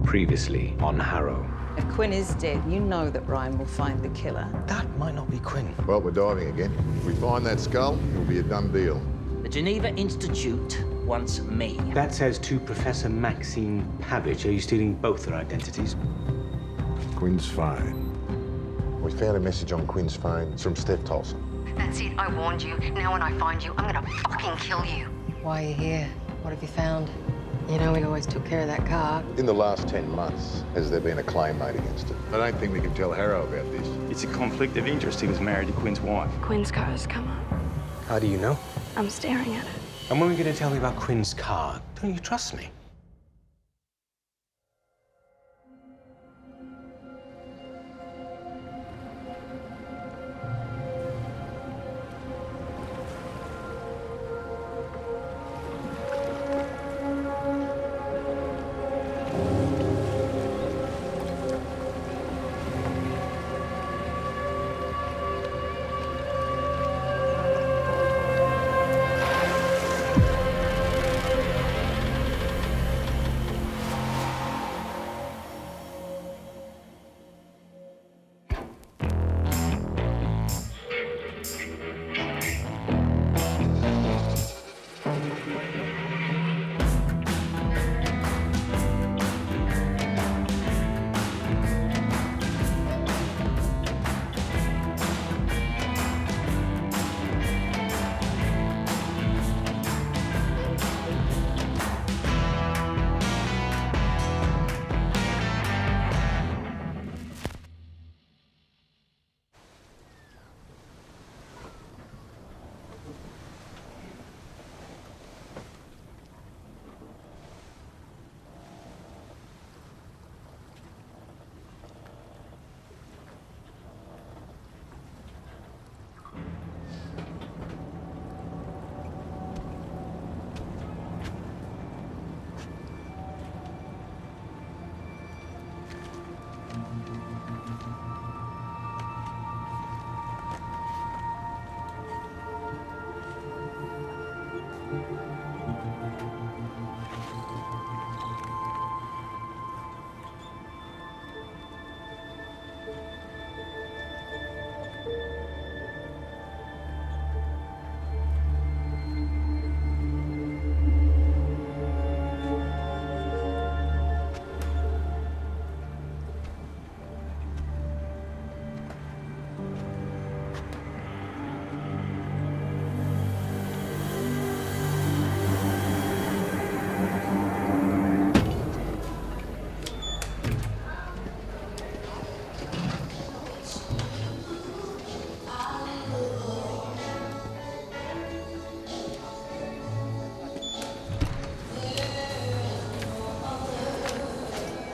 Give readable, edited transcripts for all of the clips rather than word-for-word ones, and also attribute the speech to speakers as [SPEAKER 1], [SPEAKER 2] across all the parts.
[SPEAKER 1] Previously on Harrow.
[SPEAKER 2] If Quinn is dead, you know that Ryan will find the killer.
[SPEAKER 1] That might not be Quinn.
[SPEAKER 3] Well, we're diving again. If we find that skull, it'll be a done deal.
[SPEAKER 4] The Geneva Institute wants me.
[SPEAKER 1] That says to Professor Maxine Pavich. Are you stealing both their identities?
[SPEAKER 3] Quinn's phone. We found a message on Quinn's phone. It's from Steph Tolson.
[SPEAKER 5] That's it, I warned you. Now when I find you, I'm gonna fucking kill you.
[SPEAKER 6] Why are you here? What have you found? You know, we always took care of that car.
[SPEAKER 3] In the last 10 months, has there been a claim made against it? I don't think we can tell Harrow about this.
[SPEAKER 7] It's a conflict of interest. He was married to Quinn's wife.
[SPEAKER 8] Quinn's car has come up.
[SPEAKER 1] How do you know?
[SPEAKER 8] I'm staring at it.
[SPEAKER 1] And when are you going to tell me about Quinn's car? Don't you trust me?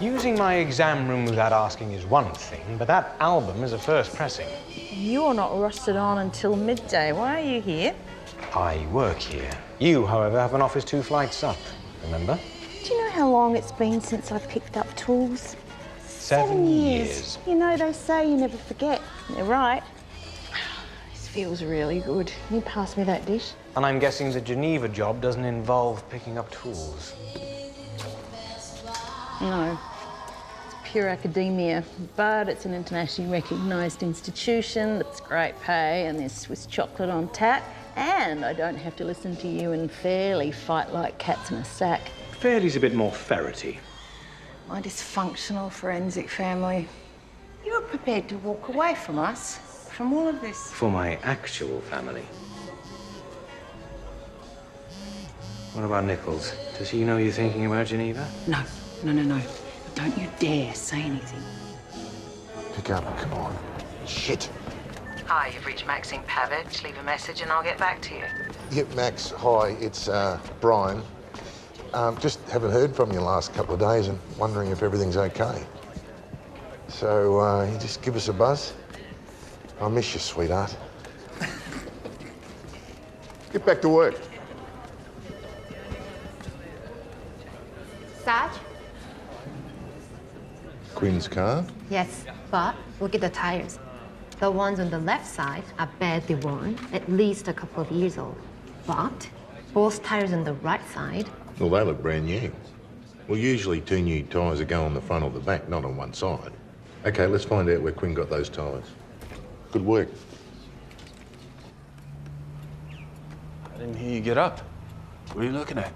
[SPEAKER 1] Using my exam room without asking is one thing, but that album is a first pressing.
[SPEAKER 2] You're not rusted on until midday. Why are you here?
[SPEAKER 1] I work here. You, however, have an office 2 flights up, remember?
[SPEAKER 2] Do you know how long it's been since I've picked up tools?
[SPEAKER 1] 7 years.
[SPEAKER 2] You know, they say you never forget. They're right. This feels really good. Can you pass me that dish?
[SPEAKER 1] And I'm guessing the Geneva job doesn't involve picking up tools.
[SPEAKER 2] No. Pure academia, but it's an internationally recognised institution that's great pay and there's Swiss chocolate on tap, and I don't have to listen to you and Fairly fight like cats in a sack.
[SPEAKER 1] Fairly's a bit more ferrety.
[SPEAKER 2] My dysfunctional forensic family. You were prepared to walk away from us, from all of this.
[SPEAKER 1] For my actual family. What about Nichols? Does he know you're thinking about Geneva?
[SPEAKER 2] No. Don't you dare say anything.
[SPEAKER 3] Pick up, come on. Shit.
[SPEAKER 5] Hi, you've reached Maxine Pavich. Leave a message and I'll get back to you.
[SPEAKER 3] Yeah, Max, hi, it's Brian. Just haven't heard from you the last couple of days and wondering if everything's okay. So, you just give us a buzz. I miss you, sweetheart. Get back to work.
[SPEAKER 9] Sarge?
[SPEAKER 3] Quinn's car?
[SPEAKER 9] Yes, but look at the tires. The ones on the left side are badly worn, at least a couple of years old. But both tires on the right side...
[SPEAKER 3] Well, they look brand new. Well, usually 2 new tyres are go on the front or the back, not on one side. OK, let's find out where Quinn got those tyres. Good work.
[SPEAKER 10] I didn't hear you get up. What are you looking at?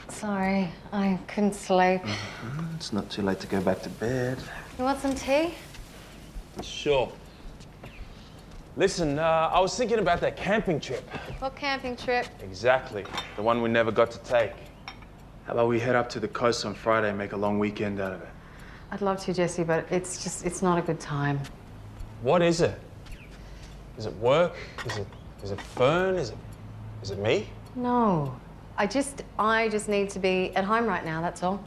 [SPEAKER 6] Sorry, I couldn't sleep.
[SPEAKER 10] It's not too late to go back to bed.
[SPEAKER 6] You want some tea?
[SPEAKER 10] Sure. Listen, I was thinking about that camping trip.
[SPEAKER 6] What camping trip?
[SPEAKER 10] Exactly. The one we never got to take. How about we head up to the coast on Friday and make a long weekend out of it?
[SPEAKER 6] I'd love to, Jesse, but it's not a good time.
[SPEAKER 10] What is it? Is it work? Is it Fern? Is it me?
[SPEAKER 6] No. I just need to be at home right now, that's all.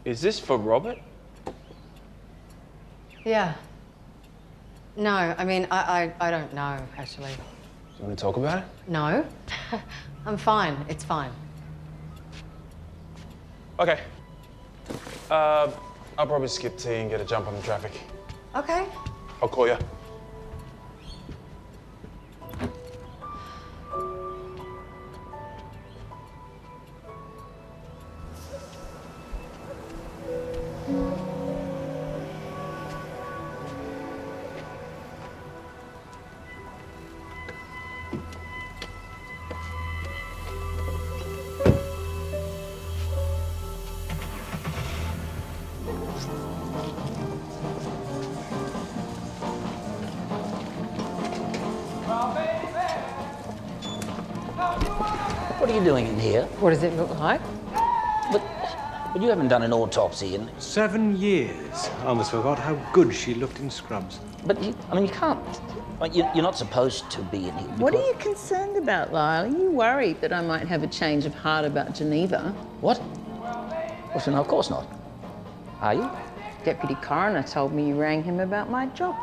[SPEAKER 10] Is this for Robert?
[SPEAKER 6] Yeah. No, I mean, I don't know, actually.
[SPEAKER 10] You want to talk about it?
[SPEAKER 6] No. I'm fine. It's fine.
[SPEAKER 10] Okay. I'll probably skip tea and get a jump on the traffic.
[SPEAKER 6] Okay.
[SPEAKER 10] I'll call you.
[SPEAKER 4] What are you doing in here?
[SPEAKER 6] What does it look like?
[SPEAKER 4] But you haven't done an autopsy in...
[SPEAKER 11] 7 years. I almost forgot how good she looked in scrubs.
[SPEAKER 4] But, you can't... Like, you're not supposed to be in here.
[SPEAKER 2] What are you concerned about, Lyle? Are you worried that I might have a change of heart about Geneva?
[SPEAKER 4] What? Well, no, of course not. Are you?
[SPEAKER 2] Deputy Coroner told me you rang him about my job.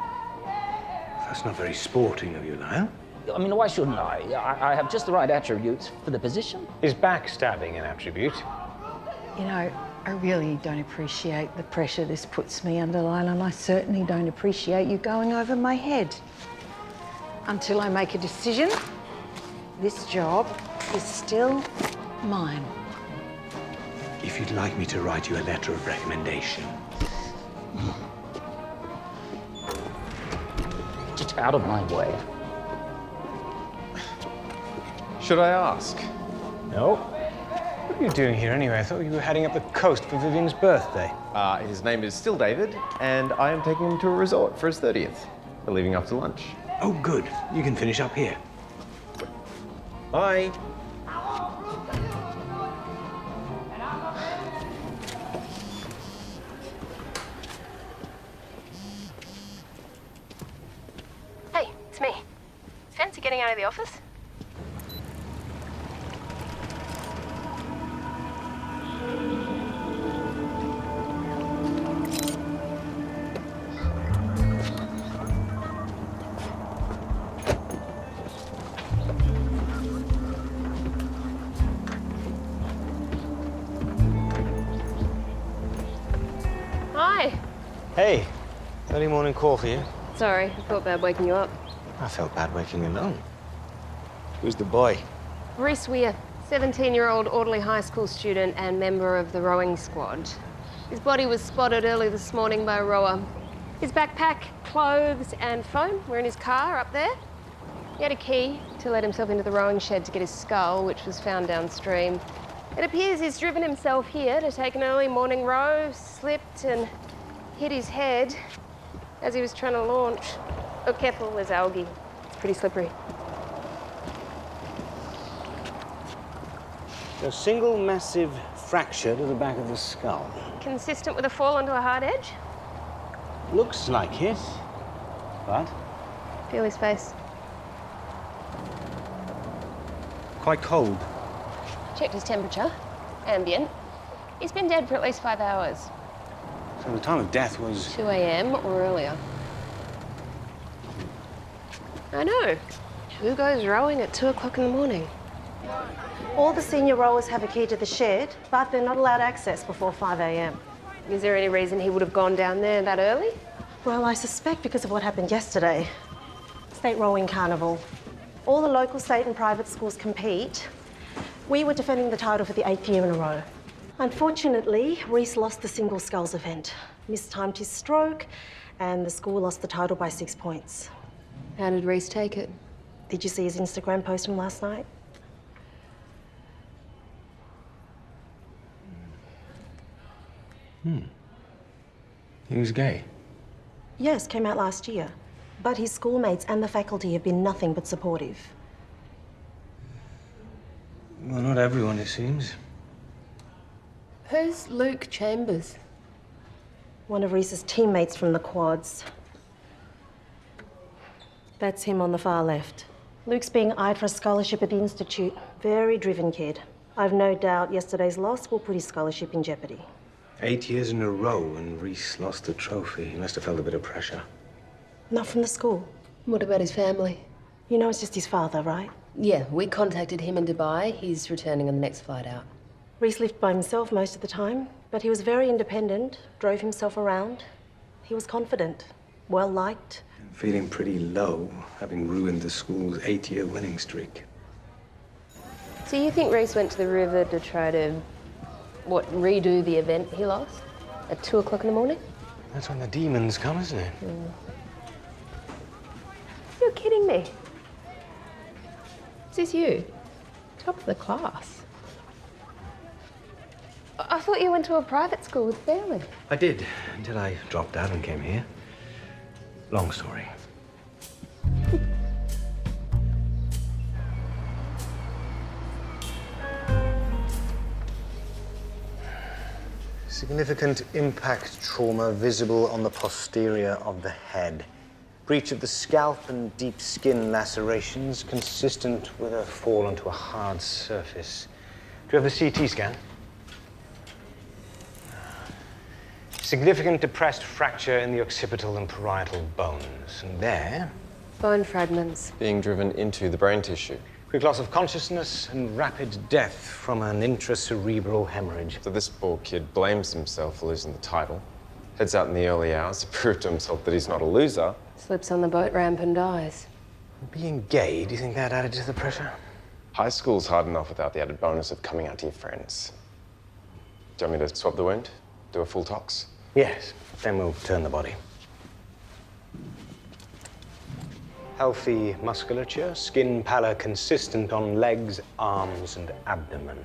[SPEAKER 11] That's not very sporting of you, Lyle.
[SPEAKER 4] I mean, why shouldn't I? I have just the right attributes for the position.
[SPEAKER 1] Is backstabbing an attribute?
[SPEAKER 2] You know, I really don't appreciate the pressure this puts me under, Lyle, and I certainly don't appreciate you going over my head. Until I make a decision, this job is still mine.
[SPEAKER 11] If you'd like me to write you a letter of recommendation.
[SPEAKER 4] Just out of my way.
[SPEAKER 12] Should I ask?
[SPEAKER 1] No. What are you doing here anyway? I thought you were heading up the coast for Vivian's birthday.
[SPEAKER 12] His name is still David, and I am taking him to a resort for his 30th. We're leaving after lunch.
[SPEAKER 11] Oh, good. You can finish up here.
[SPEAKER 12] Bye.
[SPEAKER 13] Hey, it's me. Fancy getting out of the office? Hi.
[SPEAKER 1] Hey, early morning call for you.
[SPEAKER 13] Sorry, I felt bad waking you up.
[SPEAKER 1] I felt bad waking you alone. Who's the boy?
[SPEAKER 13] Reese Weir, 17-year-old Audley High School student and member of the rowing squad. His body was spotted early this morning by a rower. His backpack, clothes and phone were in his car up there. He had a key to let himself into the rowing shed to get his skull, which was found downstream. It appears he's driven himself here to take an early morning row, slipped and hit his head as he was trying to launch. Look careful, there's algae. It's pretty slippery.
[SPEAKER 11] A single massive fracture to the back of the skull.
[SPEAKER 13] Consistent with a fall onto a hard edge?
[SPEAKER 11] Looks like it, but...
[SPEAKER 13] Feel his face.
[SPEAKER 11] quite cold.
[SPEAKER 13] Checked his temperature. Ambient. He's been dead for at least 5 hours.
[SPEAKER 11] So the time of death was...
[SPEAKER 13] 2 a.m. or earlier. I know. Who goes rowing at 2 o'clock in the morning?
[SPEAKER 14] All the senior rowers have a key to the shed, but they're not allowed access before 5 a.m.
[SPEAKER 13] Is there any reason he would have gone down there that early?
[SPEAKER 14] Well, I suspect because of what happened yesterday. State Rowing Carnival. All the local, state and private schools compete. We were defending the title for the 8th year in a row. Unfortunately, Reese lost the single sculls event, mistimed his stroke, and the school lost the title by 6 points.
[SPEAKER 13] How did Reese take it?
[SPEAKER 14] Did you see his Instagram post from last night?
[SPEAKER 11] He was gay.
[SPEAKER 14] Yes, came out last year. But his schoolmates and the faculty have been nothing but supportive.
[SPEAKER 1] Well, not everyone, it seems.
[SPEAKER 13] Who's Luke Chambers?
[SPEAKER 14] One of Reese's teammates from the quads. That's him on the far left. Luke's being eyed for a scholarship at the Institute. Very driven kid. I've no doubt yesterday's loss will put his scholarship in jeopardy.
[SPEAKER 11] 8 years in a row and Reese lost the trophy. He must have felt a bit of pressure.
[SPEAKER 14] Not from the school.
[SPEAKER 13] What about his family?
[SPEAKER 14] You know it's just his father, right?
[SPEAKER 13] Yeah, we contacted him in Dubai. He's returning on the next flight out.
[SPEAKER 14] Reese lived by himself most of the time, but he was very independent, drove himself around. He was confident, well-liked.
[SPEAKER 11] Feeling pretty low, having ruined the school's 8-year winning streak.
[SPEAKER 13] So you think Reese went to the river to try to, redo the event he lost? At 2 o'clock in the morning?
[SPEAKER 1] That's when the demons come, isn't it?
[SPEAKER 13] You're kidding me. Is this you? Top of the class. I thought you went to a private school with Fairley.
[SPEAKER 11] I did, until I dropped out and came here. Long story.
[SPEAKER 1] Significant impact trauma visible on the posterior of the head. Breach of the scalp and deep skin lacerations consistent with a fall onto a hard surface. Do you have the CT scan? Significant depressed fracture in the occipital and parietal bones. And there...
[SPEAKER 13] Bone fragments.
[SPEAKER 12] Being driven into the brain tissue.
[SPEAKER 1] Quick loss of consciousness and rapid death from an intracerebral hemorrhage.
[SPEAKER 12] So this poor kid blames himself for losing the title, heads out in the early hours to prove to himself that he's not a loser.
[SPEAKER 13] Slips on the boat ramp and dies.
[SPEAKER 1] Being gay, do you think that added to the pressure?
[SPEAKER 12] High school's hard enough without the added bonus of coming out to your friends. Do you want me to swab the wound? Do a full tox?
[SPEAKER 1] Yes, then we'll turn the body. Healthy musculature, skin pallor consistent on legs, arms, and abdomen.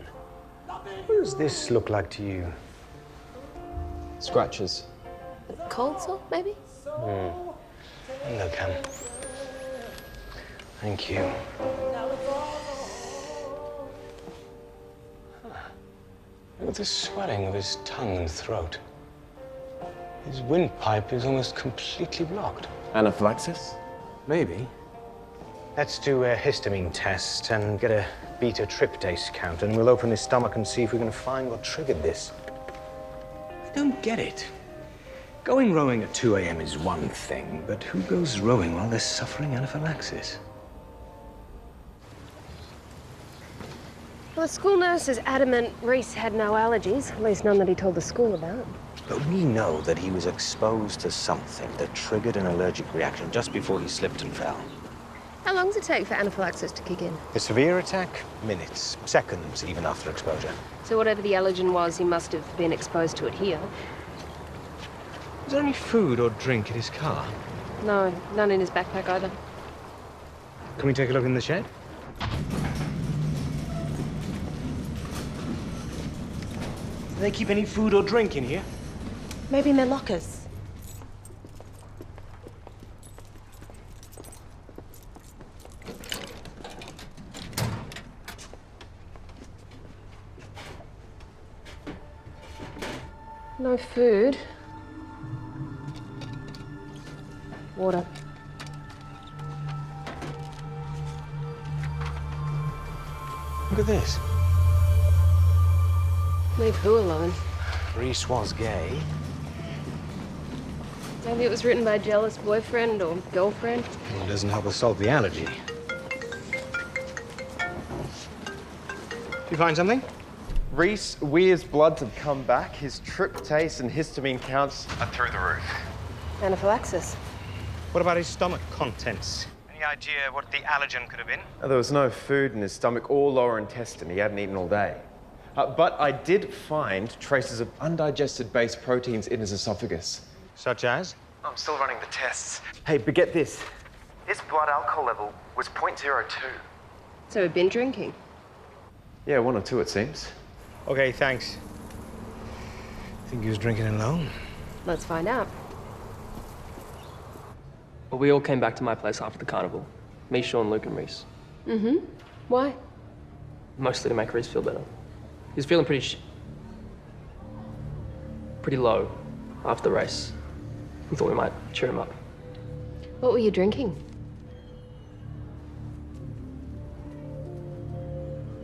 [SPEAKER 1] What does this look like to you?
[SPEAKER 12] Scratches.
[SPEAKER 13] Cold sore, maybe?
[SPEAKER 1] No, Cam. Thank you. Look at the swelling of his tongue and throat. His windpipe is almost completely blocked.
[SPEAKER 12] Anaphylaxis?
[SPEAKER 1] Maybe. Let's do a histamine test and get a beta tryptase count, and we'll open his stomach and see if we can find what triggered this. I don't get it. Going rowing at 2 a.m. is one thing, but who goes rowing while they're suffering anaphylaxis?
[SPEAKER 13] Well, the school nurse is adamant Reese had no allergies, at least none that he told the school about.
[SPEAKER 1] But we know that he was exposed to something that triggered an allergic reaction just before he slipped and fell.
[SPEAKER 13] How long does it take for anaphylaxis to kick in?
[SPEAKER 1] A severe attack? Minutes, seconds, even after exposure.
[SPEAKER 13] So whatever the allergen was, he must have been exposed to it here.
[SPEAKER 1] Is there any food or drink in his car?
[SPEAKER 13] No, none in his backpack either.
[SPEAKER 1] Can we take a look in the shed? Do they keep any food or drink in here?
[SPEAKER 14] Maybe in their lockers.
[SPEAKER 13] No food. Water.
[SPEAKER 1] Look at this.
[SPEAKER 13] Leave who alone?
[SPEAKER 1] Reese was gay.
[SPEAKER 13] Maybe it was written by a jealous boyfriend or girlfriend.
[SPEAKER 1] Well, it doesn't help us solve the allergy. Did you find something?
[SPEAKER 12] Reese Weir's bloods have come back. His tryptase and histamine counts are through the roof.
[SPEAKER 13] Anaphylaxis.
[SPEAKER 1] What about his stomach contents? Any Any idea what the allergen could have been?
[SPEAKER 12] There was no food in his stomach or lower intestine. He hadn't eaten all day. But I did find traces of undigested base proteins in his esophagus.
[SPEAKER 1] Such as?
[SPEAKER 12] I'm still running the tests. Hey, but get this. His blood alcohol level was 0.02.
[SPEAKER 13] So he'd been drinking?
[SPEAKER 12] Yeah, 1 or 2 it seems.
[SPEAKER 1] Okay, thanks. Think he was drinking alone?
[SPEAKER 13] Let's find out.
[SPEAKER 15] Well, we all came back to my place after the carnival. Me, Sean, Luke, and Reese.
[SPEAKER 13] Mm-hmm. Why?
[SPEAKER 15] Mostly to make Reese feel better. He was feeling pretty low after the race. We thought we might cheer him up.
[SPEAKER 13] What were you drinking?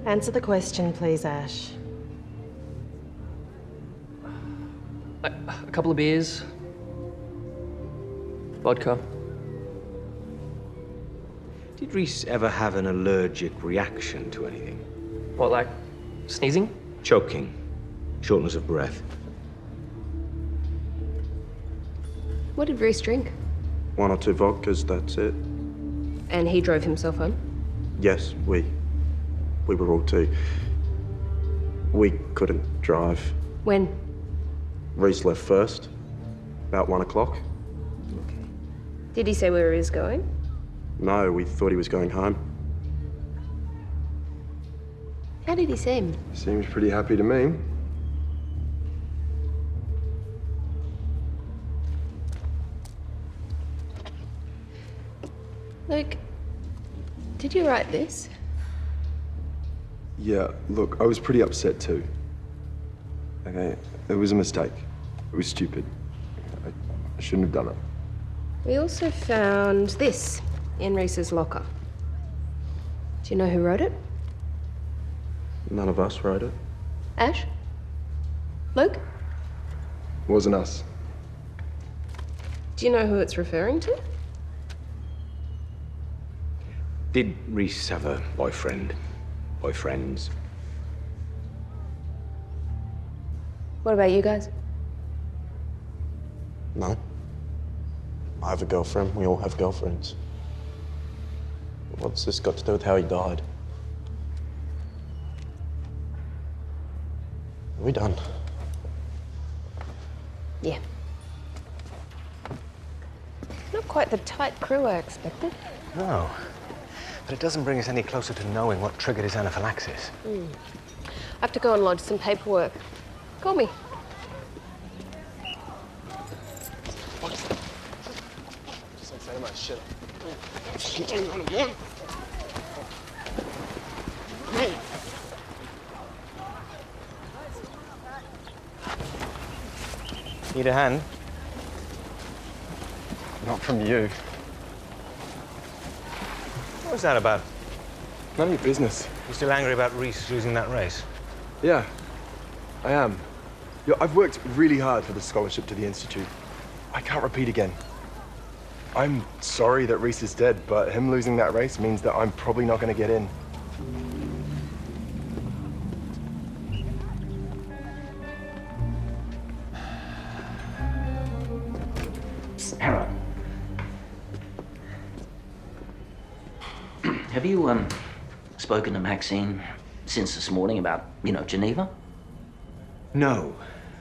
[SPEAKER 14] Answer the question, please, Ash.
[SPEAKER 15] A couple of beers. Vodka.
[SPEAKER 11] Did Reese ever have an allergic reaction to anything?
[SPEAKER 15] What, like sneezing?
[SPEAKER 11] Choking. Shortness of breath.
[SPEAKER 13] What did Reese drink?
[SPEAKER 16] 1 or 2 vodkas, that's it.
[SPEAKER 13] And he drove himself home?
[SPEAKER 16] Yes, we were all 2. We couldn't drive.
[SPEAKER 13] When?
[SPEAKER 16] Reese left first, about 1 o'clock.
[SPEAKER 13] Did he say where he was going?
[SPEAKER 16] No, we thought he was going home.
[SPEAKER 13] How did he seem?
[SPEAKER 16] Seems pretty happy to me.
[SPEAKER 13] Luke, did you write this?
[SPEAKER 16] Yeah, look, I was pretty upset too. Okay, it was a mistake. It was stupid. I shouldn't have done it.
[SPEAKER 13] We also found this in Reese's locker. Do you know who wrote it?
[SPEAKER 16] None of us wrote it.
[SPEAKER 13] Ash? Luke?
[SPEAKER 16] It wasn't us.
[SPEAKER 13] Do you know who it's referring to?
[SPEAKER 11] Did Reese have a boyfriend? Boyfriends?
[SPEAKER 13] What about you guys?
[SPEAKER 16] No. I have a girlfriend. We all have girlfriends. What's this got to do with how he died? Are we done?
[SPEAKER 13] Yeah. Not quite the tight crew I expected.
[SPEAKER 1] No. But it doesn't bring us any closer to knowing what triggered his anaphylaxis.
[SPEAKER 13] I have to go and lodge some paperwork. Call me.
[SPEAKER 1] Need a hand?
[SPEAKER 12] Not from you.
[SPEAKER 1] What was that about?
[SPEAKER 12] None of your business.
[SPEAKER 1] You still angry about Reese losing that race?
[SPEAKER 16] Yeah, I am. I've worked really hard for the scholarship to the Institute. I can't repeat again. I'm sorry that Reese is dead, but him losing that race means that I'm probably not going to get in.
[SPEAKER 17] Harrow. Have you, spoken to Maxine since this morning about, Geneva?
[SPEAKER 11] No.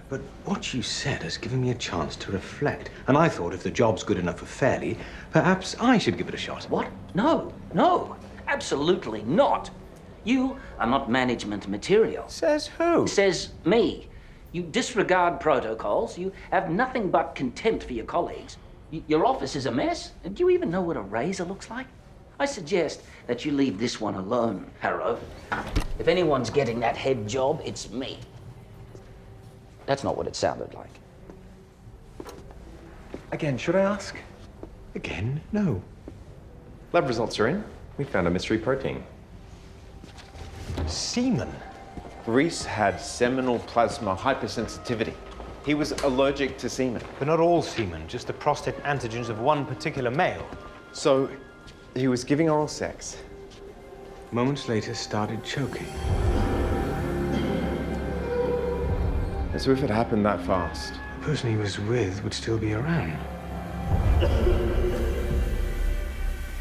[SPEAKER 11] But what you said has given me a chance to reflect. And I thought if the job's good enough for Fairley, perhaps I should give it a shot.
[SPEAKER 17] What? No, absolutely not. You are not management material.
[SPEAKER 1] Says who?
[SPEAKER 17] Says me. You disregard protocols. You have nothing but contempt for your colleagues. Your office is a mess. Do you even know what a razor looks like? I suggest that you leave this one alone, Harrow. If anyone's getting that head job, it's me. That's not what it sounded like.
[SPEAKER 12] Again, should I ask?
[SPEAKER 11] Again? No.
[SPEAKER 12] Lab results are in. We found a mystery protein.
[SPEAKER 1] Semen?
[SPEAKER 12] Reese had seminal plasma hypersensitivity. He was allergic to semen.
[SPEAKER 1] But not all semen, just the prostate antigens of one particular male.
[SPEAKER 12] So, he was giving oral sex.
[SPEAKER 11] Moments later, started choking.
[SPEAKER 12] So if it happened that fast?
[SPEAKER 11] The person he was with would still be around.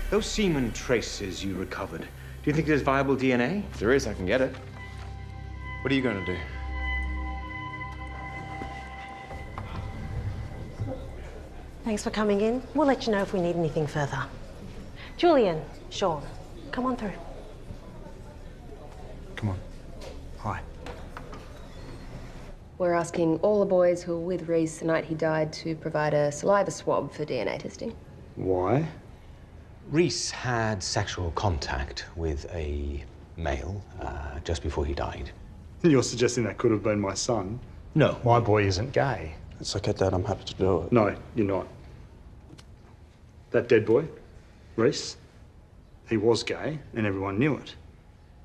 [SPEAKER 11] Those semen traces you recovered, do you think there's viable DNA?
[SPEAKER 12] If there is, I can get it. What are you going to do?
[SPEAKER 14] Thanks for coming in. We'll let you know if we need anything further. Julian, Sean, come on through.
[SPEAKER 18] Come on. Hi.
[SPEAKER 13] We're asking all the boys who were with Reese the night he died to provide a saliva swab for DNA testing.
[SPEAKER 18] Why?
[SPEAKER 11] Reese had sexual contact with a male just before he died.
[SPEAKER 18] You're suggesting that could have been my son?
[SPEAKER 11] No.
[SPEAKER 18] My boy isn't gay.
[SPEAKER 7] It's okay, Dad. I'm happy to do it.
[SPEAKER 18] No, you're not. That dead boy, Reese, he was gay and everyone knew it.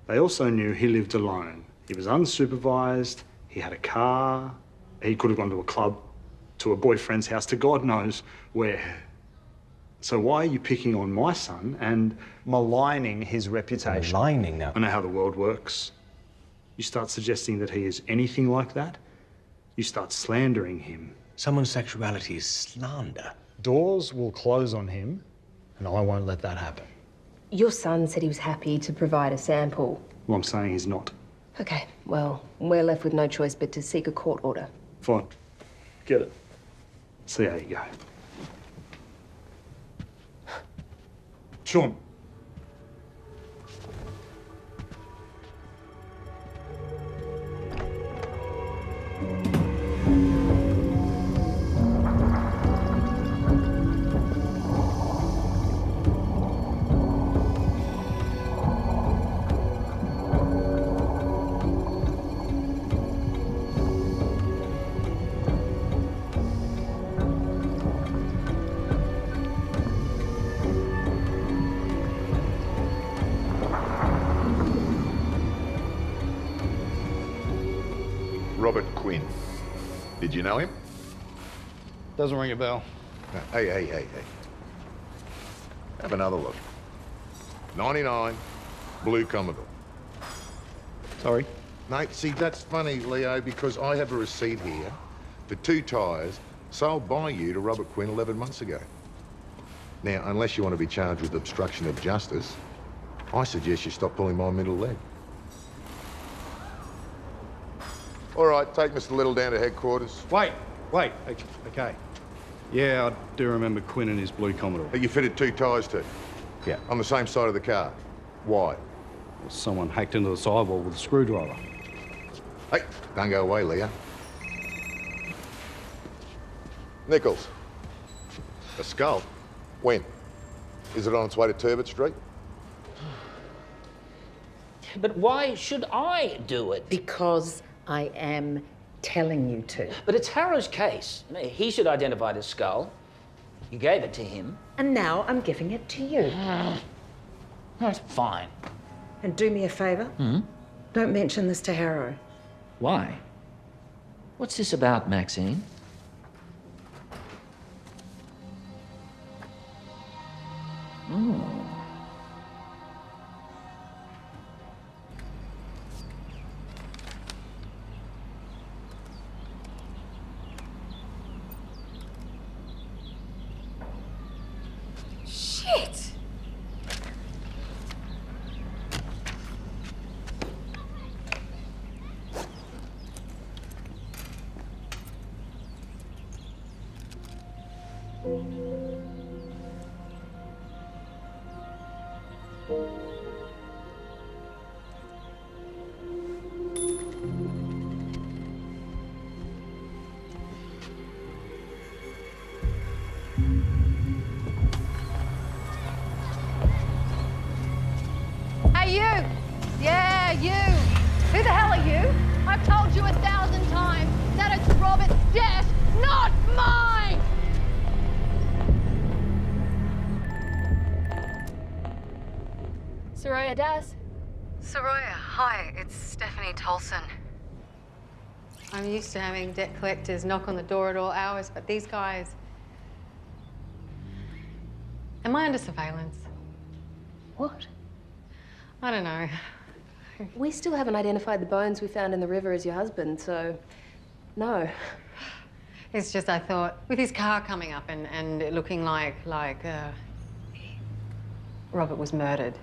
[SPEAKER 18] They also knew he lived alone. He was unsupervised, he had a car, he could have gone to a club, to a boyfriend's house, to God knows where. So why are you picking on my son and maligning his reputation?
[SPEAKER 11] Maligning now?
[SPEAKER 18] I know how the world works. You start suggesting that he is anything like that, you start slandering him.
[SPEAKER 11] Someone's sexuality is slander.
[SPEAKER 18] Doors will close on him, and I won't let that happen.
[SPEAKER 13] Your son said he was happy to provide a sample.
[SPEAKER 18] Well, I'm saying he's not.
[SPEAKER 13] Okay, well, we're left with no choice but to seek a court order.
[SPEAKER 18] Fine. Get it. See how you go. Sean.
[SPEAKER 3] Robert Quinn. Did you know him?
[SPEAKER 18] Doesn't ring a bell.
[SPEAKER 3] Hey. Have another look. 99, blue Commodore.
[SPEAKER 18] Sorry?
[SPEAKER 3] Mate, see, that's funny, Leo, because I have a receipt here for 2 tyres sold by you to Robert Quinn 11 months ago. Now, unless you want to be charged with obstruction of justice, I suggest you stop pulling my middle leg. All right, take Mr. Little down to headquarters.
[SPEAKER 18] Wait. Okay. Yeah, I do remember Quinn and his blue Commodore.
[SPEAKER 3] You fitted 2 tyres to?
[SPEAKER 18] Yeah.
[SPEAKER 3] On the same side of the car? Why?
[SPEAKER 18] Someone hacked into the sidewall with a screwdriver.
[SPEAKER 3] Hey, don't go away, Leo. Nichols. A skull? When? Is it on its way to Turbot Street?
[SPEAKER 17] But why should I do it?
[SPEAKER 2] Because I am telling you to.
[SPEAKER 17] But it's Harrow's case. He should identify the skull. You gave it to him.
[SPEAKER 2] And now I'm giving it to you.
[SPEAKER 17] That's fine.
[SPEAKER 2] And do me a favour. Don't mention this to Harrow.
[SPEAKER 17] Why? What's this about, Maxine?
[SPEAKER 13] Shit!
[SPEAKER 6] Hey, you! Yeah, you! Who the hell are you? I've told you 1,000 times that it's Robert's debt, not mine!
[SPEAKER 13] Soraya Das?
[SPEAKER 6] Soraya, hi, it's Stephanie Tolson. I'm used to having debt collectors knock on the door at all hours, but these guys... Am I under surveillance?
[SPEAKER 13] What?
[SPEAKER 6] I don't know.
[SPEAKER 13] We still haven't identified the bones we found in the river as your husband, so no.
[SPEAKER 6] It's just I thought, with his car coming up and it looking like
[SPEAKER 9] Robert was murdered.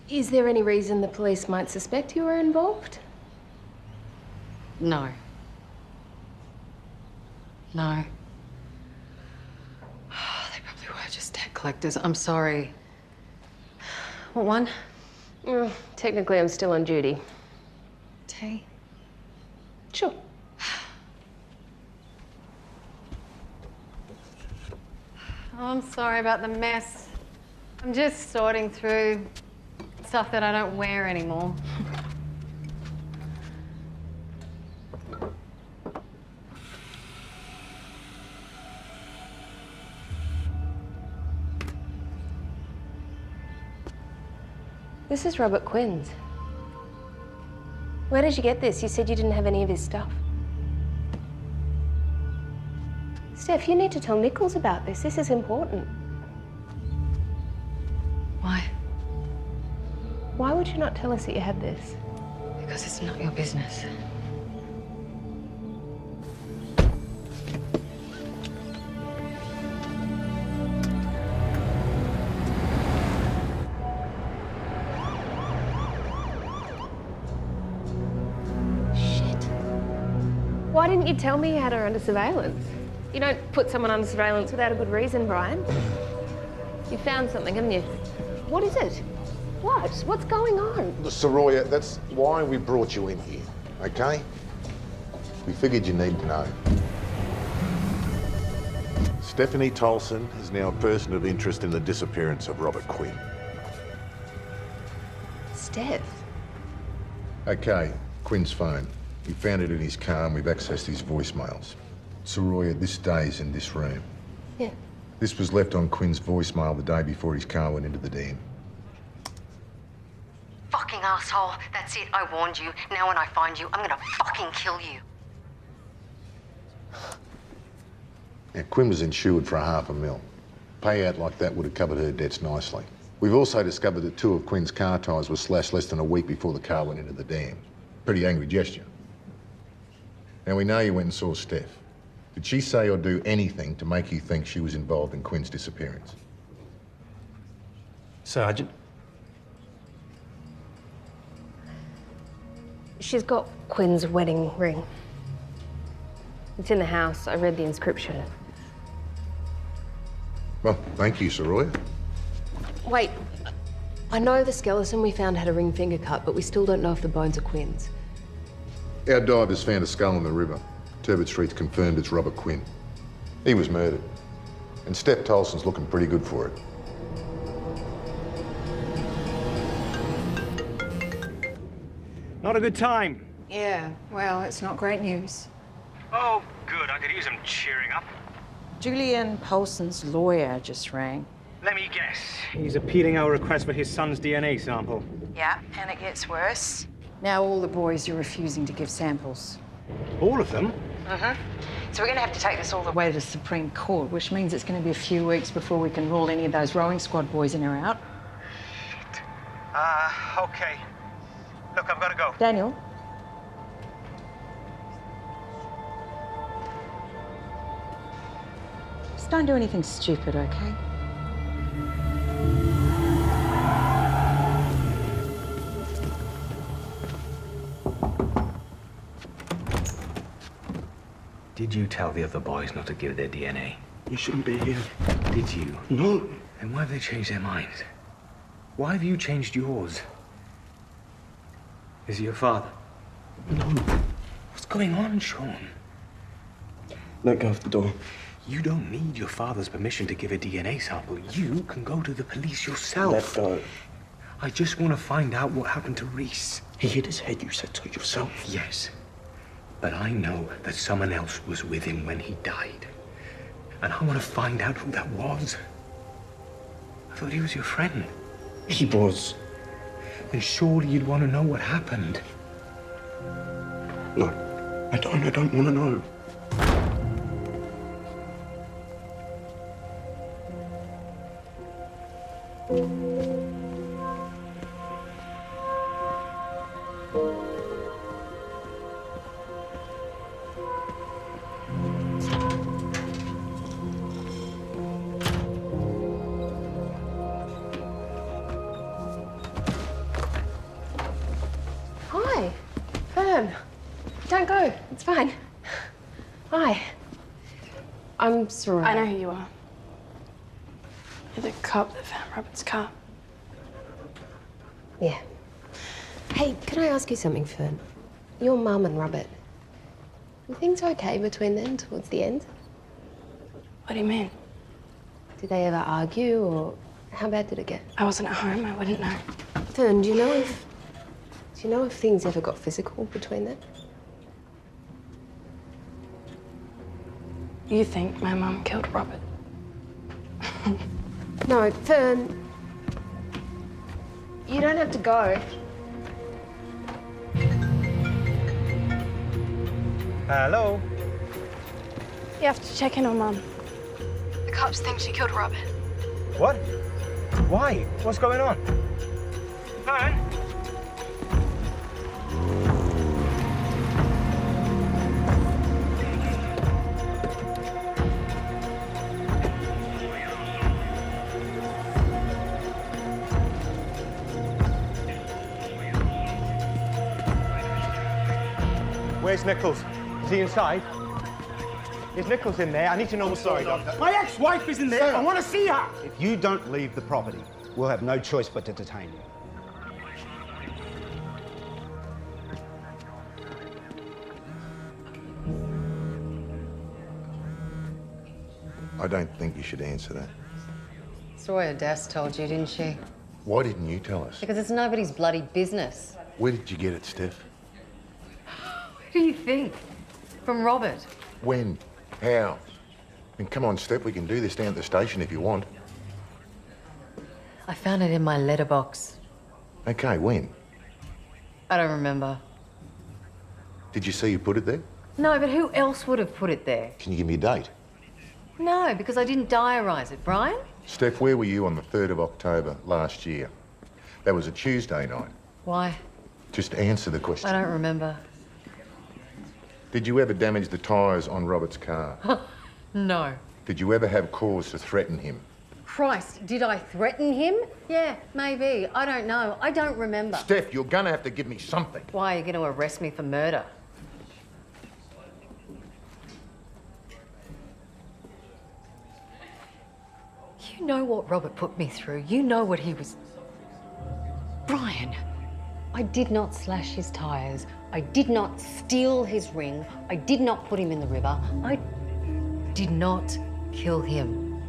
[SPEAKER 13] Is there any reason the police might suspect you were involved?
[SPEAKER 9] No. No. They probably were just debt collectors. I'm sorry. What one?
[SPEAKER 13] Technically, I'm still on duty.
[SPEAKER 9] Tea?
[SPEAKER 13] Sure.
[SPEAKER 6] Oh, I'm sorry about the mess. I'm just sorting through stuff that I don't wear anymore.
[SPEAKER 13] This is Robert Quinn's. Where did you get this? You said you didn't have any of his stuff. Steph, you need to tell Nichols about this. This is important.
[SPEAKER 9] Why?
[SPEAKER 13] Why would you not tell us that you had this?
[SPEAKER 9] Because it's not your business.
[SPEAKER 13] Why didn't you tell me you had her under surveillance? You don't put someone under surveillance without a good reason, Brian. You found something, haven't you? What is it? What? What's going on?
[SPEAKER 3] Saroya, that's why we brought you in here, okay? We figured you need to know. Stephanie Tolson is now a person of interest in the disappearance of Robert Quinn.
[SPEAKER 13] Steph?
[SPEAKER 3] Okay, Quinn's phone. We found it in his car and we've accessed his voicemails. Saroya, this day's in this room.
[SPEAKER 13] Yeah.
[SPEAKER 3] This was left on Quinn's voicemail the day before his car went into the dam.
[SPEAKER 9] Fucking asshole. That's it. I warned you. Now when I find you, I'm gonna fucking kill you.
[SPEAKER 3] Now, Quinn was insured for $500,000. Payout like that would have covered her debts nicely. We've also discovered that 2 of Quinn's car tyres were slashed less than a week before the car went into the dam. Pretty angry gesture. Now, we know you went and saw Steph. Did she say or do anything to make you think she was involved in Quinn's disappearance?
[SPEAKER 10] Sergeant?
[SPEAKER 13] She's got Quinn's wedding ring. It's in the house. I read the inscription.
[SPEAKER 3] Well, thank you, Saroya.
[SPEAKER 13] Wait. I know the skeleton we found had a ring finger cut, but we still don't know if the bones are Quinn's.
[SPEAKER 3] Our divers found a skull in the river. Turbot Street's confirmed it's Robert Quinn. He was murdered. And Steph Tolson's looking pretty good for it.
[SPEAKER 11] Not a good time.
[SPEAKER 2] Yeah, well, it's not great news.
[SPEAKER 11] Oh, good. I could use some cheering up.
[SPEAKER 2] Julian Polson's lawyer just rang.
[SPEAKER 11] Let me guess. He's appealing our request for his son's DNA sample.
[SPEAKER 2] Yeah, and it gets worse. Now all the boys are refusing to give samples.
[SPEAKER 11] All of them?
[SPEAKER 2] Uh-huh. So we're going to have to take this all the way to the Supreme Court, which means it's going to be a few weeks before we can rule any of those rowing squad boys in or out.
[SPEAKER 11] Shit. Okay. Look, I've got to go.
[SPEAKER 2] Daniel? Just don't do anything stupid, okay?
[SPEAKER 11] Did you tell the other boys not to give their DNA?
[SPEAKER 18] You shouldn't be here.
[SPEAKER 11] Did you?
[SPEAKER 18] No.
[SPEAKER 11] Then why have they changed their minds? Why have you changed yours? Is he your father?
[SPEAKER 18] No.
[SPEAKER 11] What's going on, Sean?
[SPEAKER 18] Let go of the door.
[SPEAKER 11] You don't need your father's permission to give a DNA sample. You can go to the police yourself.
[SPEAKER 18] Let go.
[SPEAKER 11] I just want to find out what happened to Reese.
[SPEAKER 18] He hit his head, you said so yourself.
[SPEAKER 11] Yes. But I know that someone else was with him when he died. And I want to find out who that was. I thought he was your friend.
[SPEAKER 18] He was.
[SPEAKER 11] Then surely you'd want to know what happened.
[SPEAKER 18] No, I don't want to know.
[SPEAKER 13] Fern, don't go. It's fine. Hi. I'm Sarai.
[SPEAKER 8] I know who you are. You're the cop that found Robert's car.
[SPEAKER 13] Yeah. Hey, can I ask you something, Fern? Your mum and Robert, were things okay between them towards the end?
[SPEAKER 8] What do you mean?
[SPEAKER 13] Did they ever argue, or how bad did it get?
[SPEAKER 8] I wasn't at home. I wouldn't know.
[SPEAKER 13] Fern, do you know if things ever got physical between them?
[SPEAKER 8] You think my mum killed Robert?
[SPEAKER 13] No, Fern. You don't have to go.
[SPEAKER 1] Hello?
[SPEAKER 8] You have to check in on Mum. The cops think she killed Robert.
[SPEAKER 1] What? Why? What's going on? Fern? Where's Nichols? Is he inside? Is Nichols in there? I need to know what's going on.
[SPEAKER 19] My ex-wife is in there.
[SPEAKER 1] Sir.
[SPEAKER 19] I want to see her.
[SPEAKER 20] If you don't leave the property, we'll have no choice but to detain you.
[SPEAKER 3] I don't think you should answer that.
[SPEAKER 21] Sawyer Dass told you, didn't she?
[SPEAKER 3] Why didn't you tell us?
[SPEAKER 21] Because it's nobody's bloody business.
[SPEAKER 3] Where did you get it, Steph?
[SPEAKER 21] What do you think? From Robert?
[SPEAKER 3] When? How? I mean, come on, Steph, we can do this down at the station if you want.
[SPEAKER 21] I found it in my letterbox.
[SPEAKER 3] Okay, when?
[SPEAKER 21] I don't remember.
[SPEAKER 3] Did you see you put it there?
[SPEAKER 21] No, but who else would have put it there?
[SPEAKER 3] Can you give me a date?
[SPEAKER 21] No, because I didn't diarise it. Brian?
[SPEAKER 3] Steph, where were you on the 3rd of October last year? That was a Tuesday night.
[SPEAKER 21] Why?
[SPEAKER 3] Just answer the question.
[SPEAKER 21] I don't remember.
[SPEAKER 3] Did you ever damage the tyres on Robert's car?
[SPEAKER 21] No.
[SPEAKER 3] Did you ever have cause to threaten him?
[SPEAKER 21] Christ, did I threaten him? Yeah, maybe. I don't know. I don't remember.
[SPEAKER 3] Steph, you're gonna have to give me something.
[SPEAKER 21] Why, are you going to arrest me for murder? You know what Robert put me through. You know what he was... Brian, I did not slash his tyres. I did not steal his ring. I did not put him in the river. I did not kill him.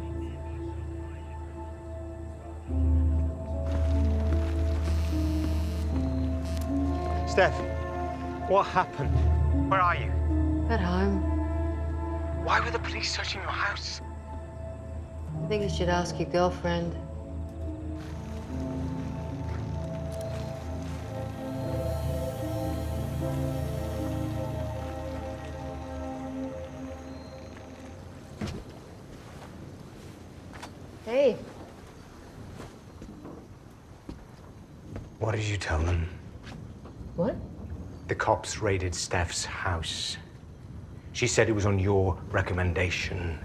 [SPEAKER 1] Steph, what happened? Where are you?
[SPEAKER 21] At home.
[SPEAKER 1] Why were the police searching your house?
[SPEAKER 21] I think you should ask your girlfriend. Hey.
[SPEAKER 1] What did you tell them?
[SPEAKER 21] What?
[SPEAKER 1] The cops raided Steph's house. She said it was on your recommendation.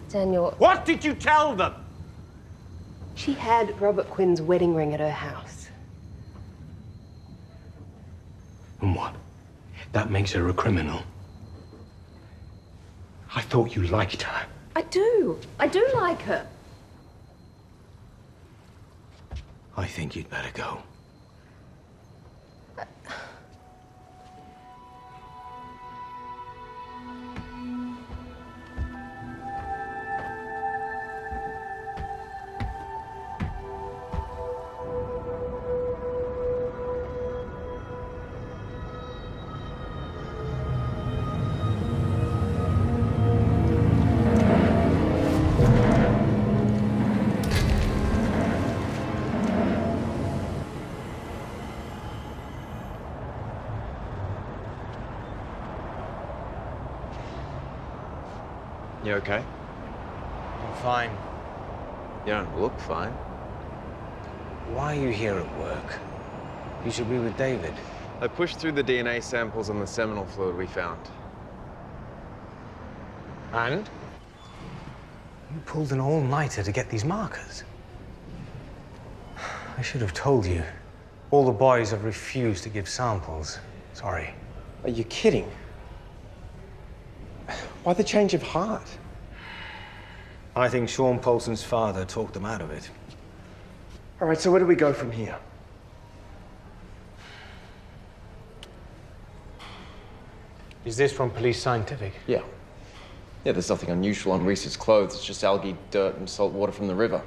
[SPEAKER 13] Daniel...
[SPEAKER 1] What did you tell them?
[SPEAKER 13] She had Robert Quinn's wedding ring at her house.
[SPEAKER 1] And what? That makes her a criminal. I thought you liked her.
[SPEAKER 13] I do. I do like her.
[SPEAKER 1] I think you'd better go.
[SPEAKER 12] You okay?
[SPEAKER 1] I'm fine.
[SPEAKER 12] You don't look fine.
[SPEAKER 1] Why are you here at work? You should be with David.
[SPEAKER 12] I pushed through the DNA samples on the seminal fluid we found.
[SPEAKER 1] And? You pulled an all-nighter to get these markers. I should have told you. All the boys have refused to give samples. Sorry.
[SPEAKER 12] Are you kidding? Why the change of heart?
[SPEAKER 1] I think Sean Paulson's father talked them out of it.
[SPEAKER 12] All right, so where do we go from here?
[SPEAKER 1] Is this from Police Scientific?
[SPEAKER 12] Yeah. Yeah, there's nothing unusual on Reese's clothes. It's just algae, dirt, and salt water from the river.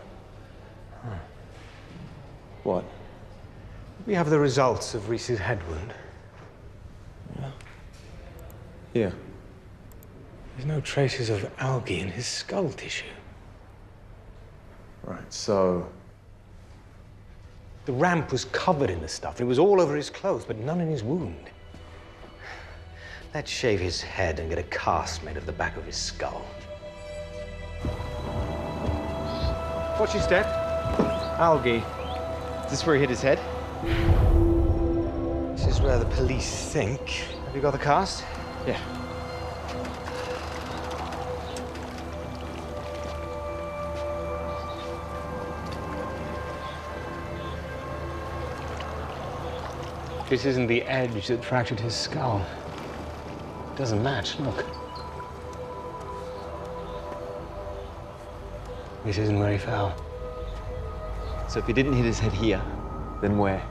[SPEAKER 12] What?
[SPEAKER 1] We have the results of Reese's head wound.
[SPEAKER 12] Yeah.
[SPEAKER 1] There's no traces of algae in his skull tissue.
[SPEAKER 12] Right, so...
[SPEAKER 1] The ramp was covered in the stuff. It was all over his clothes, but none in his wound. Let's shave his head and get a cast made of the back of his skull. Watch your step. Algae.
[SPEAKER 12] Is this where he hit his head?
[SPEAKER 1] This is where the police think. Have you got the cast?
[SPEAKER 12] Yeah.
[SPEAKER 1] This isn't the edge that fractured his skull. It doesn't match, look. This isn't where he fell.
[SPEAKER 12] So if he didn't hit his head here, then where?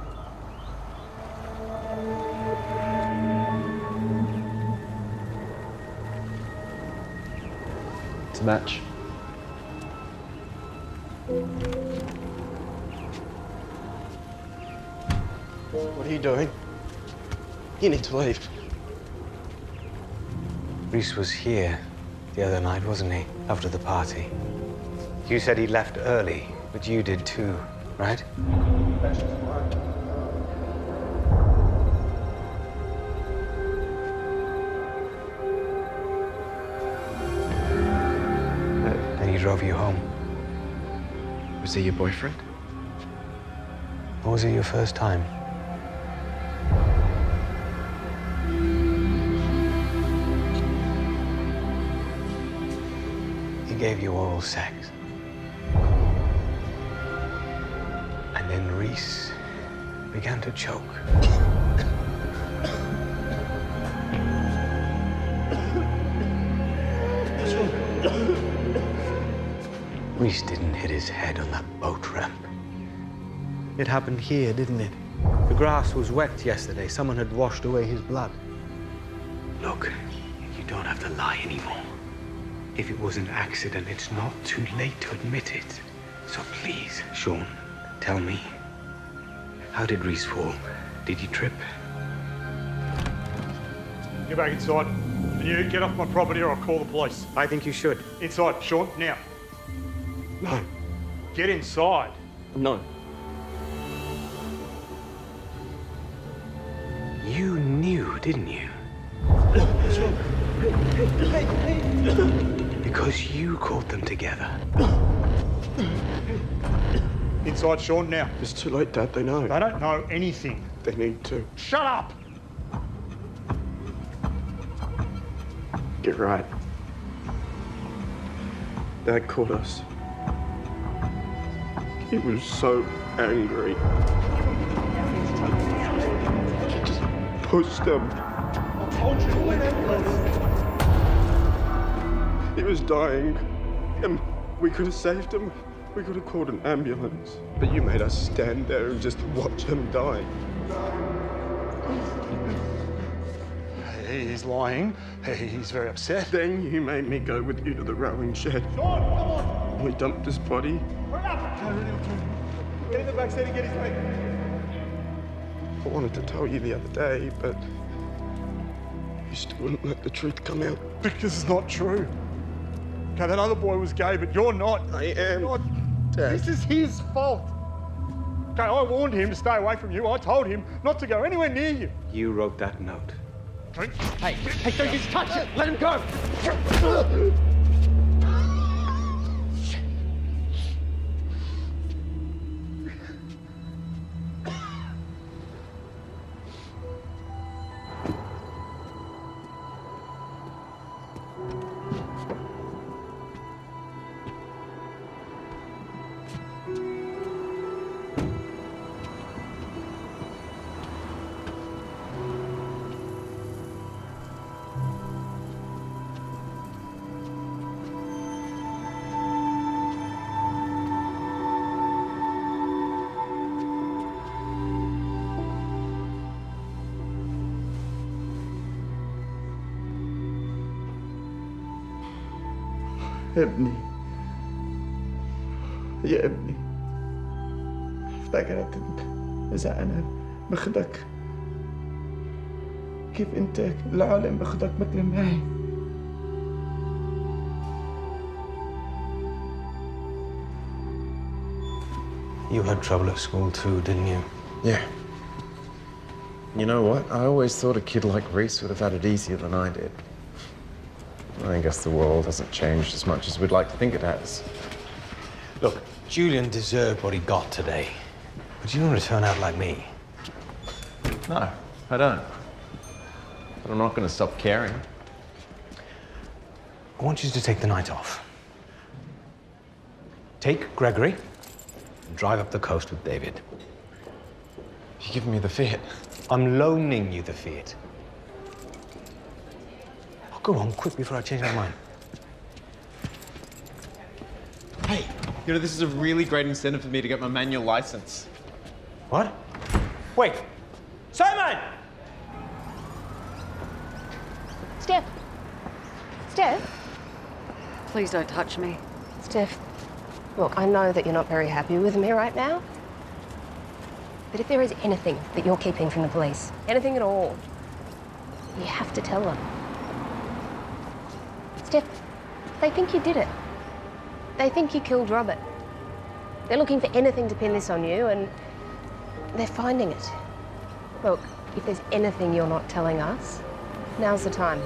[SPEAKER 12] It's a match.
[SPEAKER 16] What are you doing? You need to leave.
[SPEAKER 1] Reese was here the other night, wasn't he? After the party. You said he left early, but you did too, right?
[SPEAKER 16] That's just right.
[SPEAKER 1] And he drove you home.
[SPEAKER 12] Was he your boyfriend?
[SPEAKER 1] Or was it your first time? He gave you oral sex. And then Reese began to choke. Reese didn't hit his head on that boat ramp. It happened here, didn't it? The grass was wet yesterday. Someone had washed away his blood. Look, you don't have to lie anymore. If it was an accident, it's not too late to admit it. So please, Sean, tell me. How did Reese fall? Did he trip?
[SPEAKER 19] Get back inside. And you, get off my property or I'll call the police.
[SPEAKER 1] I think you should.
[SPEAKER 19] Inside, Sean, now.
[SPEAKER 16] No.
[SPEAKER 19] Get inside.
[SPEAKER 16] No.
[SPEAKER 1] You knew, didn't you? Because you called them together.
[SPEAKER 19] Inside, Sean, now.
[SPEAKER 16] It's too late, Dad. They know.
[SPEAKER 19] They don't know anything.
[SPEAKER 16] They need to.
[SPEAKER 19] Shut up!
[SPEAKER 16] Get right. Dad caught us. He was so angry. He just pushed him.
[SPEAKER 19] I told you to let him go.
[SPEAKER 16] He was dying, and we could have saved him. We could have called an ambulance. But you made us stand there and just watch him die.
[SPEAKER 19] He's lying. He's very upset.
[SPEAKER 16] Then you made me go with you to the rowing shed.
[SPEAKER 19] Sean, come on!
[SPEAKER 16] We dumped his body.
[SPEAKER 19] Hurry up! Get in the back seat and get his leg.
[SPEAKER 16] I wanted to tell you the other day, but you still wouldn't let the truth come out.
[SPEAKER 19] Because it's not true. Okay, that other boy was gay, but you're not.
[SPEAKER 16] I am.
[SPEAKER 19] You're not.
[SPEAKER 16] Dad.
[SPEAKER 19] This is his fault. Okay, I warned him to stay away from you. I told him not to go anywhere near you.
[SPEAKER 1] You wrote that note.
[SPEAKER 19] Hey, don't just touch it. Let him go.
[SPEAKER 16] ابني يا ابني افتكرت إذا أنا بخدك كيف أنت العالم بخدك مثل معي.
[SPEAKER 1] You had trouble at school too, didn't you?
[SPEAKER 12] Yeah. You know what? I always thought a kid like Reese would have had it easier than I did. I guess the world hasn't changed as much as we'd like to think it has.
[SPEAKER 1] Look, Julian deserved what he got today. But you don't want to turn out like me.
[SPEAKER 12] No, I don't. But I'm not going to stop caring.
[SPEAKER 1] I want you to take the night off. Take Gregory and drive up the coast with David.
[SPEAKER 12] You're giving me the Fiat.
[SPEAKER 1] I'm loaning you the Fiat. Oh, go on, quick, before I change my mind.
[SPEAKER 12] Hey, you know, this is a really great incentive for me to get my manual license.
[SPEAKER 1] What? Wait! Simon!
[SPEAKER 6] Steph! Steph?
[SPEAKER 8] Please don't touch me.
[SPEAKER 6] Steph, look, I know that you're not very happy with me right now. But if there is anything that you're keeping from the police, anything at all, you have to tell them. Steph, they think you did it. They think you killed Robert. They're looking for anything to pin this on you, and they're finding it. Look, if there's anything you're not telling us, now's the time.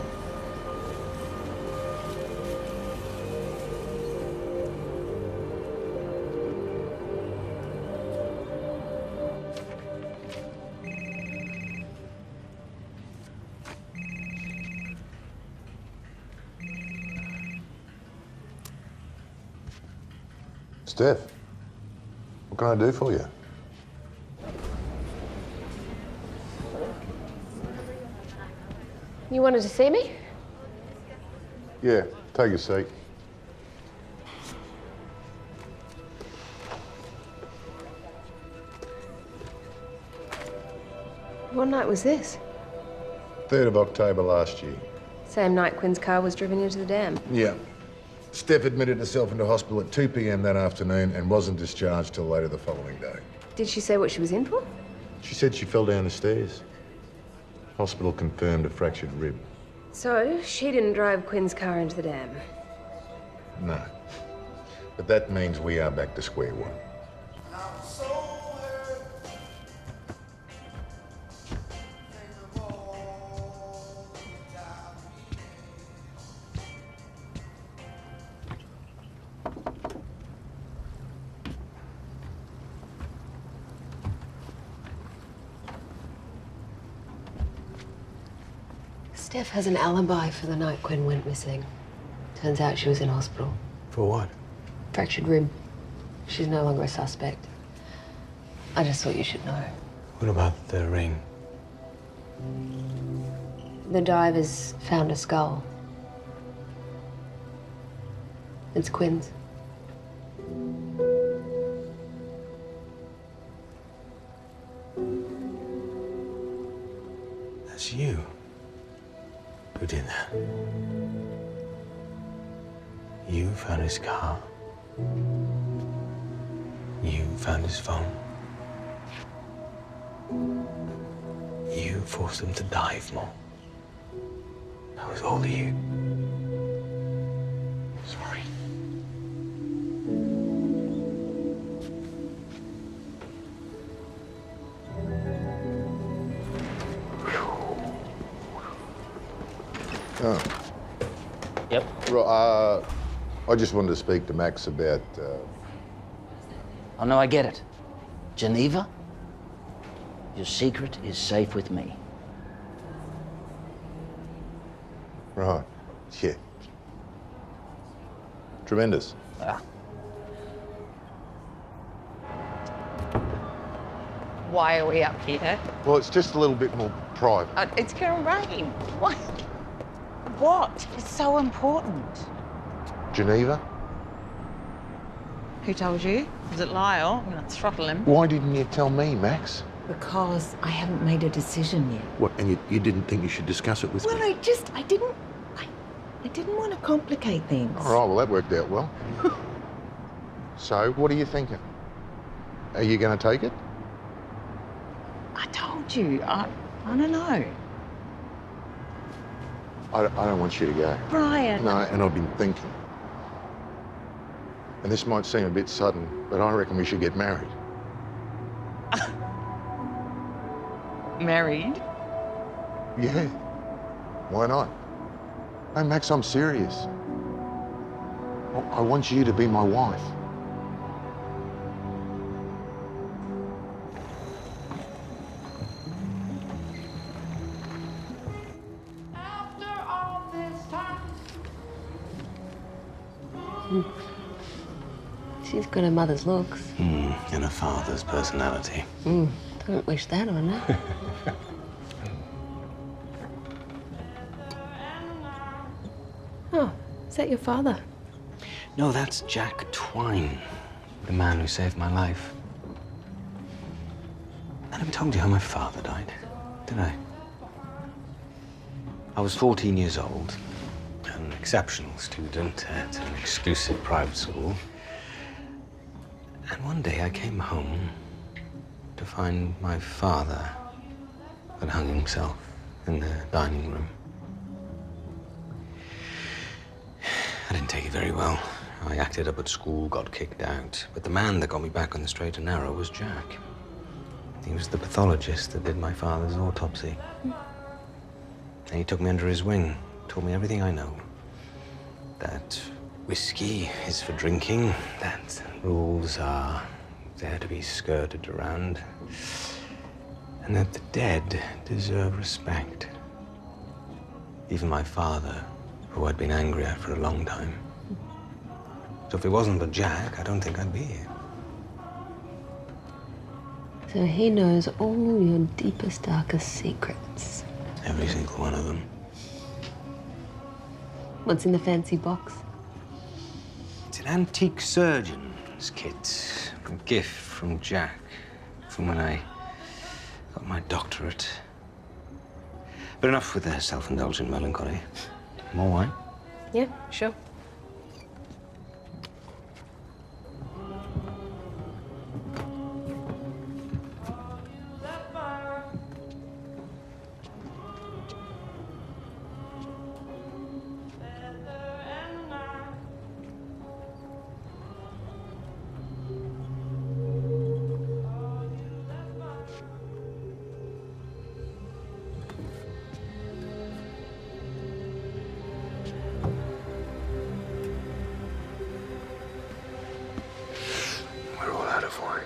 [SPEAKER 3] Steph, what can I do for you?
[SPEAKER 6] You wanted to see me?
[SPEAKER 3] Yeah, take a seat.
[SPEAKER 6] What night was this?
[SPEAKER 3] 3rd of October last year.
[SPEAKER 6] Same night Quinn's car was driven into the dam.
[SPEAKER 3] Yeah. Steph admitted herself into hospital at 2 p.m. that afternoon and wasn't discharged till later the following day.
[SPEAKER 6] Did she say what she was in for?
[SPEAKER 3] She said she fell down the stairs. Hospital confirmed a fractured rib.
[SPEAKER 6] So, she didn't drive Quinn's car into the dam.
[SPEAKER 3] No. But that means we are back to square one.
[SPEAKER 6] Steph has an alibi for the night Quinn went missing. Turns out she was in hospital.
[SPEAKER 1] For what?
[SPEAKER 6] Fractured rib. She's no longer a suspect. I just thought you should know.
[SPEAKER 1] What about the ring?
[SPEAKER 6] The divers found a skull. It's Quinn's.
[SPEAKER 1] That's you who did that. You found his car. You found his phone. You forced him to dive more. That was all you. Sorry.
[SPEAKER 3] Oh.
[SPEAKER 17] Yep.
[SPEAKER 3] Right, I just wanted to speak to Max about...
[SPEAKER 17] Oh, no, I get it. Geneva? Your secret is safe with me.
[SPEAKER 3] Right, yeah. Tremendous.
[SPEAKER 17] Ah.
[SPEAKER 5] Why are we up here?
[SPEAKER 3] Well, it's just a little bit more private.
[SPEAKER 5] It's going to rain. What? What is so important?
[SPEAKER 3] Geneva?
[SPEAKER 5] Who told you? Was it Lyle? I'm going to throttle him.
[SPEAKER 3] Why didn't you tell me, Max?
[SPEAKER 5] Because I haven't made a decision yet.
[SPEAKER 11] What, and you didn't think you should discuss it with
[SPEAKER 5] Well,
[SPEAKER 11] me?
[SPEAKER 5] I didn't. I didn't want to complicate things.
[SPEAKER 3] All right, well, that worked out well. So, what are you thinking? Are you going to take it?
[SPEAKER 5] I told you, I don't know.
[SPEAKER 3] I don't want you to go.
[SPEAKER 5] Brian.
[SPEAKER 3] No, and I've been thinking. And this might seem a bit sudden, but I reckon we should get married.
[SPEAKER 5] Married?
[SPEAKER 3] Yeah. Why not? Hey, Max, I'm serious. I want you to be my wife.
[SPEAKER 13] She's got her mother's looks.
[SPEAKER 1] And her father's personality.
[SPEAKER 13] Don't wish that on her. Oh, is that your father?
[SPEAKER 1] No, that's Jack Twine, the man who saved my life. I never told you how my father died, did I? I was 14 years old, an exceptional student at an exclusive private school. And one day I came home to find my father had hung himself in the dining room. I didn't take it very well. I acted up at school, got kicked out. But the man that got me back on the straight and narrow was Jack. He was the pathologist that did my father's autopsy. And he took me under his wing, told me everything I know. That whiskey is for drinking, that rules are there to be skirted around, and that the dead deserve respect. Even my father, who I'd been angry at for a long time. So if it wasn't for Jack, I don't think I'd be here.
[SPEAKER 13] So he knows all your deepest, darkest secrets.
[SPEAKER 1] Every single one of them.
[SPEAKER 13] What's in the fancy box?
[SPEAKER 1] It's an antique surgeon's kit. A gift from Jack from when I got my doctorate. But enough with the self-indulgent melancholy. More wine?
[SPEAKER 13] Yeah, sure.
[SPEAKER 1] We're all out of wine.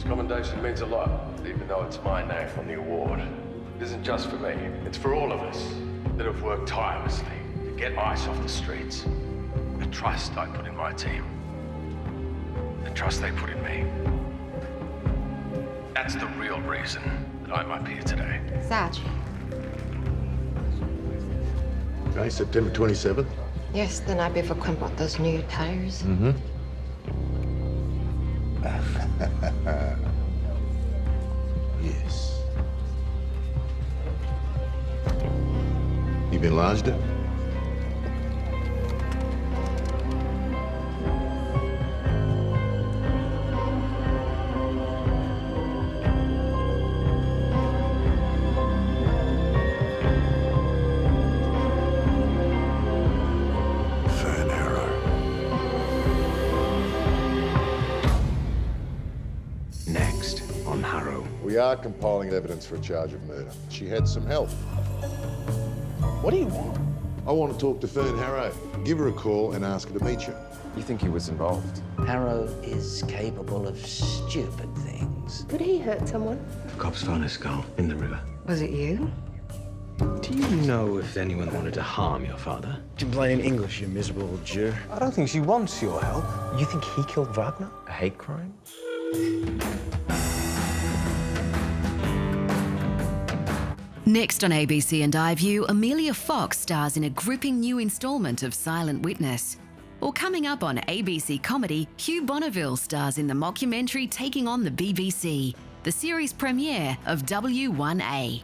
[SPEAKER 4] Commendation means a lot, even though it's my name on the award. It isn't just for me, it's for all of us that have worked tirelessly to get ice off the streets. The trust I put in my team. The trust they put in me. That's the real reason that I'm up here today.
[SPEAKER 9] Sarge.
[SPEAKER 3] Okay, September 27th.
[SPEAKER 9] Yes, the night before Quinn bought those new tires.
[SPEAKER 3] Mm-hmm. Yes. You've enlarged it?
[SPEAKER 11] Next on Harrow.
[SPEAKER 3] We are compiling evidence for a charge of murder. She had some help.
[SPEAKER 11] What do you want?
[SPEAKER 3] I want to talk to Fern Harrow. Give her a call and ask her to meet you.
[SPEAKER 12] You think he was involved?
[SPEAKER 17] Harrow is capable of stupid things.
[SPEAKER 13] Could he hurt someone?
[SPEAKER 11] The cops found a skull in the river.
[SPEAKER 21] Was it you?
[SPEAKER 11] Do you know if anyone wanted to harm your father?
[SPEAKER 1] Plain English, you miserable old Jew. I don't think she wants your help. You think he killed Wagner?
[SPEAKER 12] A hate crime?
[SPEAKER 15] Next on ABC and iView, Amelia Fox stars in a gripping new instalment of Silent Witness. Or coming up on ABC Comedy, Hugh Bonneville stars in the mockumentary Taking on the BBC, the series premiere of W1A.